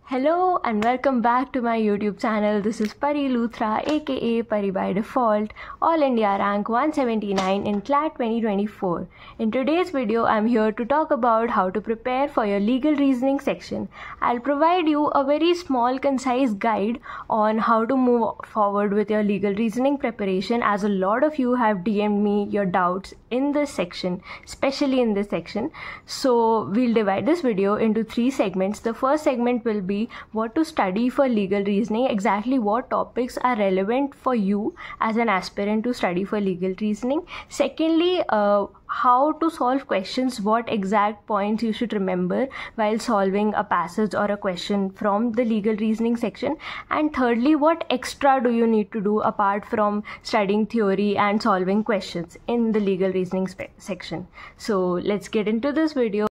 Hello and welcome back to my YouTube channel. This is Pari Luthra aka Pari by Default, All India rank 179 in CLAT 2024. In today's video, I'm here to talk about how to prepare for your legal reasoning section. I'll provide you a very small concise guide on how to move forward with your legal reasoning preparation, as a lot of you have DM'd me your doubts in this section, especially in this section. So we'll divide this video into 3 segments. The first segment will be what to study for legal reasoning, exactly what topics are relevant for you as an aspirant to study for legal reasoning. Secondly, how to solve questions, what exact points you should remember while solving a passage or a question from the legal reasoning section. And thirdly, what extra do you need to do apart from studying theory and solving questions in the legal reasoning section. So let's get into this video.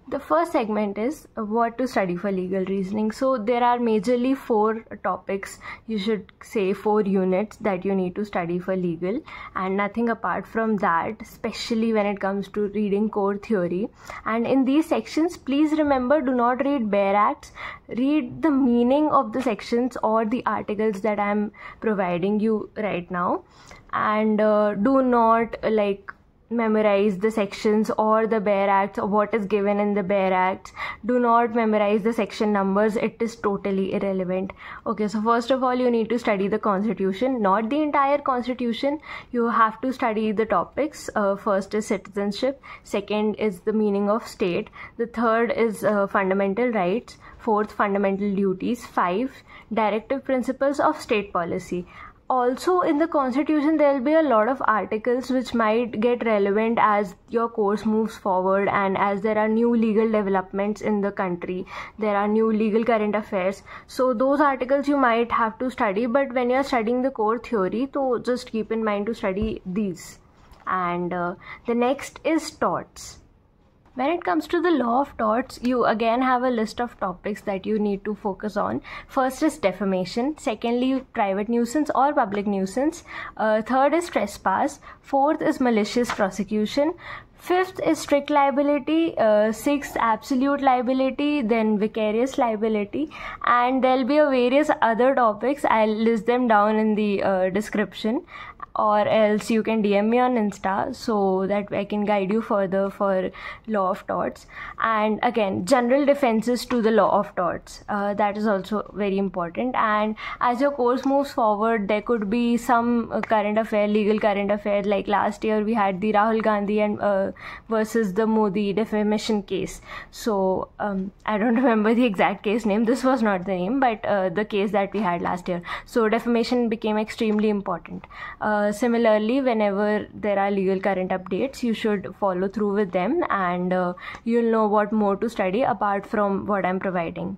The first segment is what to study for legal reasoning. So there are majorly 4 topics, you should say 4 units that you need to study for legal, and nothing apart from that, especially when it comes to reading core theory. And in these sections, please remember, do not read bare acts, read the meaning of the sections or the articles that I'm providing you right now, and do not memorize the sections or the bare acts or what is given in the bare acts. Do not memorize the section numbers, it is totally irrelevant. Okay, so first of all, you need to study the constitution, not the entire constitution. You have to study the topics. First is citizenship, second is the meaning of state, the third is fundamental rights, fourth fundamental duties, 5 directive principles of state policy. Also, in the constitution, there will be a lot of articles which might get relevant as your course moves forward, and as there are new legal developments in the country, there are new legal current affairs. So those articles you might have to study, but when you are studying the core theory, so just keep in mind to study these. And the next is torts. When it comes to the law of torts, you again have a list of topics that you need to focus on. First is defamation, secondly private nuisance or public nuisance, third is trespass, fourth is malicious prosecution, fifth is strict liability, sixth absolute liability, then vicarious liability, and there'll be various other topics. I'll list them down in the description, or else you can DM me on Insta so that I can guide you further for law of torts. And again, general defenses to the law of torts, that is also very important. And as your course moves forward, there could be some current affair, legal current affair, like last year we had the Rahul Gandhi and versus the Modi defamation case. So I don't remember the exact case name, this was not the name, but the case that we had last year. So defamation became extremely important. Similarly, whenever there are legal current updates, you should follow through with them, and you'll know what more to study apart from what I'm providing.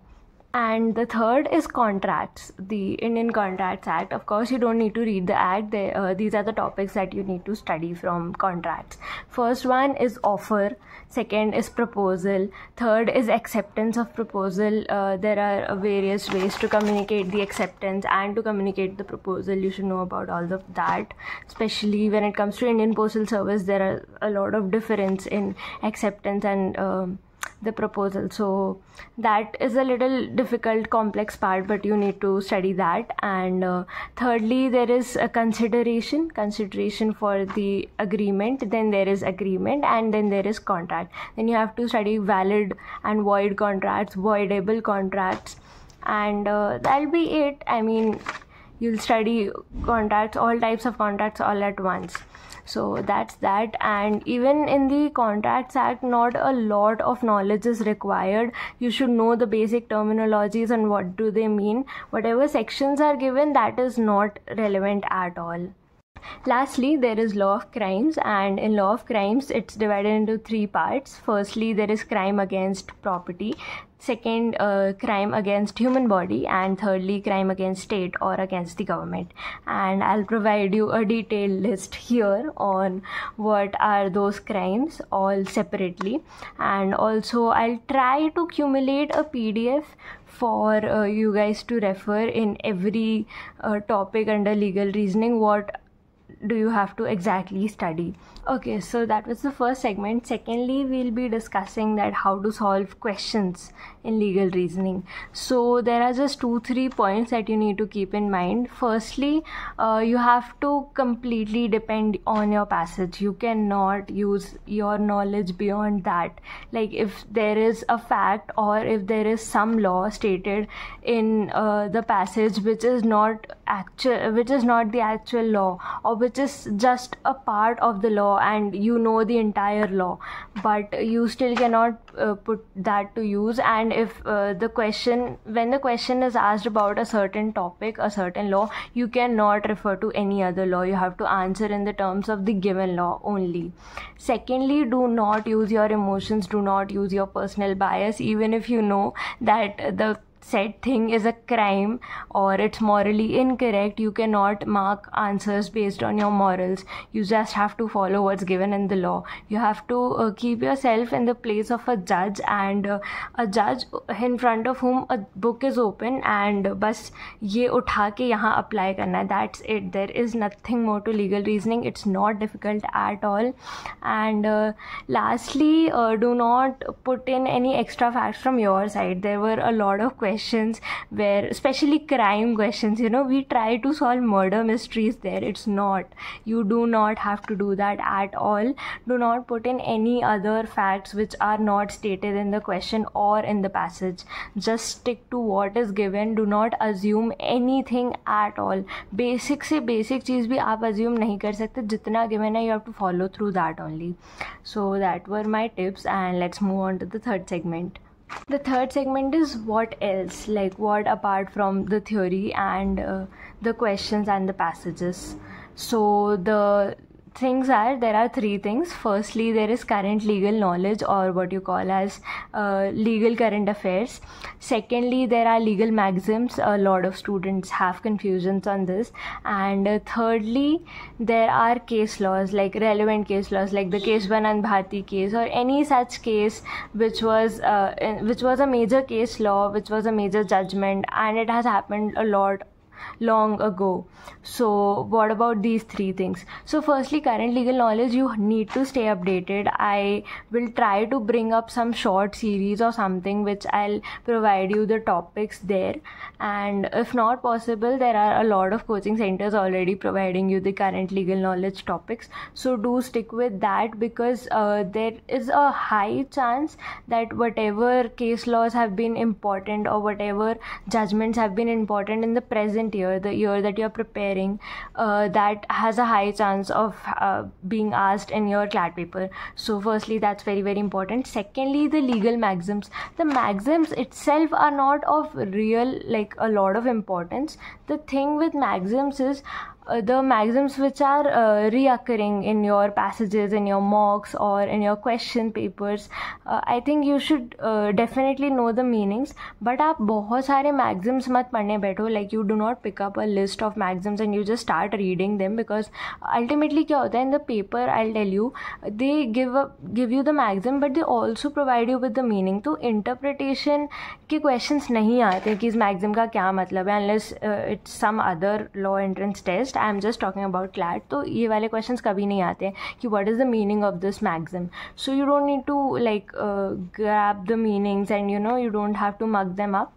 And the third is contracts, the Indian Contracts Act. Of course, you don't need to read the act. These are the topics that you need to study from contracts. First one is offer, second is proposal, third is acceptance of proposal. There are various ways to communicate the acceptance and to communicate the proposal. You should know about all of that, especially when it comes to Indian Postal Service. There are a lot of difference in acceptance and the proposal, so that is a little difficult, complex part, but you need to study that. And thirdly, there is a consideration for the agreement, then there is agreement, and then there is contract. Then you have to study valid and void contracts, voidable contracts, and that'll be it. I mean, you'll study contracts, all types of contracts all at once. So that's that. And even in the Contracts Act, not a lot of knowledge is required. You should know the basic terminologies and what do they mean. Whatever sections are given, that is not relevant at all. Lastly, there is law of crimes, and in law of crimes, it's divided into 3 parts. Firstly, there is crime against property, second crime against human body, and thirdly crime against state or against the government. And I'll provide you a detailed list here on what are those crimes all separately. And also I'll try to accumulate a PDF for you guys to refer in every topic under legal reasoning. What do you have to exactly study? Okay, so that was the first segment. Secondly, we'll be discussing that how to solve questions in legal reasoning. So there are just 2-3 points that you need to keep in mind. Firstly, you have to completely depend on your passage. You cannot use your knowledge beyond that. Like if there is a fact or if there is some law stated in the passage which is not the actual law, or which is just a part of the law and you know the entire law, but you still cannot put that to use. And if when the question is asked about a certain topic, a certain law, you cannot refer to any other law. You have to answer in the terms of the given law only. Secondly, do not use your emotions, do not use your personal bias. Even if you know that the said thing is a crime or it's morally incorrect, you cannot mark answers based on your morals. You just have to follow what's given in the law. You have to keep yourself in the place of a judge, and a judge in front of whom a book is open and bas ye utha ke yahan apply karna hai. That's it. There is nothing more to legal reasoning. It's not difficult at all. And lastly, do not put in any extra facts from your side. There were a lot of questions where, especially crime questions, we try to solve murder mysteries there. It's not. You do not have to do that at all. Do not put in any other facts which are not stated in the question or in the passage. Just stick to what is given. Do not assume anything at all. Basic से basic चीज़ भी आप assume नहीं कर सकते. जितना given है, you have to follow through that only. So that were my tips, and let's move on to the third segment. The third segment is what else, like what apart from the theory and the questions and the passages. So the things are, there are 3 things. Firstly, there is current legal knowledge, or what you call as legal current affairs. Secondly, there are legal maxims. A lot of students have confusions on this. And thirdly, there are case laws, like relevant case laws, like the Keshwanand Bharti case or any such case which was a major case law, which was a major judgment, and it has happened a lot long ago. So what about these 3 things? So firstly, current legal knowledge, you need to stay updated. I will try to bring up some short series or something which I'll provide you the topics there, and if not possible, there are a lot of coaching centers already providing you the current legal knowledge topics. So do stick with that, because there is a high chance that whatever case laws have been important or whatever judgments have been important in the present year, the year that you're preparing, that has a high chance of being asked in your CLAT paper. So firstly, that's very, very important. Secondly, the legal maxims. The maxims itself are not of real, like, a lot of importance. The thing with maxims is the maxims which are reoccurring in your passages, in your mocks or in your question papers. I think you should definitely know the meanings, but आप बहुत सारे maxims मत पढ़ने बैठो. Like, you do not pick up a list of maxims and you just start reading them, because ultimately क्या होता है, in the paper, I'll tell you, they give you the maxim, but they also provide you with the meaning. तो interpretation के questions नहीं आते कि इस maxim का क्या मतलब है, unless it's some other law entrance test. I am just talking about CLAT. तो ये वाले questions कभी नहीं आते हैं कि what is the meaning of this maxim. So you don't need to grab the meanings, and you don't have to mug them up.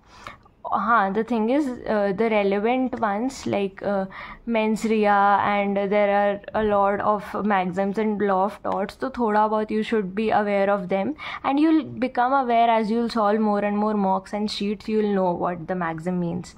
The thing is, the relevant ones like mens rea, and there are a lot of maxims and law of torts, so thoda bahut you should be aware of them, and you'll become aware as you'll solve more and more mocks and sheets. You'll know what the maxim means.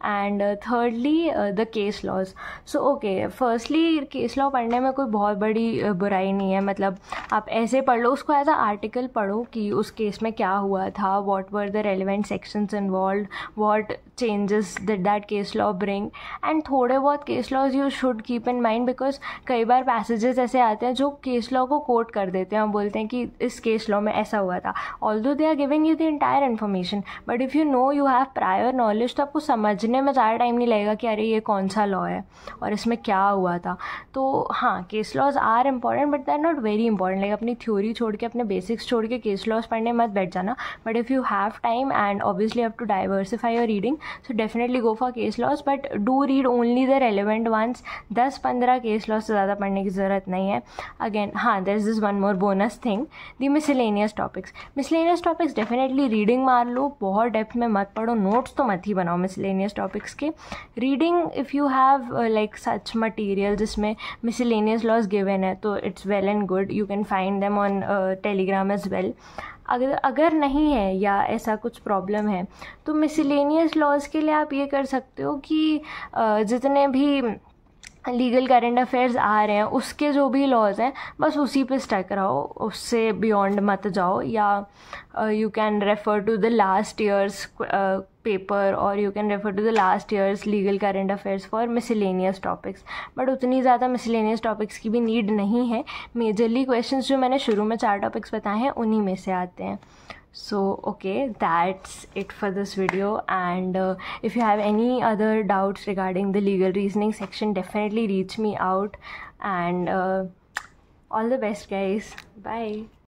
And thirdly, the case laws. So okay, firstly, case law पढ़ने में कोई बहुत बड़ी बुराई नहीं है. मतलब आप ऐसे पढ़ लो उसको, एज अ आर्टिकल पढ़ो कि उस केस में क्या हुआ था, what were the relevant sections involved, what changes did that case law bring, and थोड़े बहुत case laws you should keep in mind, because कई बार passages ऐसे आते हैं जो case law को quote कर देते हैं और बोलते हैं कि इस case law में ऐसा हुआ था, although they are giving you the entire information, but if you know, you have prior knowledge, तो आपको समझ समझने में ज़्यादा टाइम नहीं लगेगा कि अरे ये कौन सा लॉ है और इसमें क्या हुआ था. तो हाँ, case laws are important but they are not very important. Like अपनी थ्योरी छोड़ के, अपने बेसिक्स छोड़ के केस लॉज पढ़ने मत बैठ जाना. But if you have time and obviously have to diversify your reading, so definitely go for case laws, but do read only the relevant ones. 10-15 case laws से ज़्यादा पढ़ने की ज़रूरत नहीं है. अगेन हाँ, there is this one more bonus thing, the miscellaneous topics. Miscellaneous topics definitely reading मार लो, बहुत डेप्थ में मत पढ़ो, नोट्स तो मत ही बनाओ मिसलेनियस टॉपिक्स के. Reading if you have like such material जिसमें मिसलेनियस लॉज गिवन है तो it's well and good. You can find them on Telegram as well. अगर नहीं है या ऐसा कुछ प्रॉब्लम है तो मिसलेनियस लॉज के लिए आप ये कर सकते हो कि जितने भी लीगल करंट अफेयर्स आ रहे हैं उसके जो भी लॉज हैं बस उसी पे स्टक रहो, उससे बियॉन्ड मत जाओ. या you can refer to the last year's paper और you can refer to the last year's legal current affairs for miscellaneous topics. But उतनी ज़्यादा मिसलेनियस टॉपिक्स की भी नीड नहीं है. मेजरली क्वेश्चंस जो मैंने शुरू में 4 टॉपिक्स बताए हैं उन्हीं में से आते हैं. So okay, that's it for this video, and if you have any other doubts regarding the legal reasoning section, definitely reach me out, and all the best guys. Bye.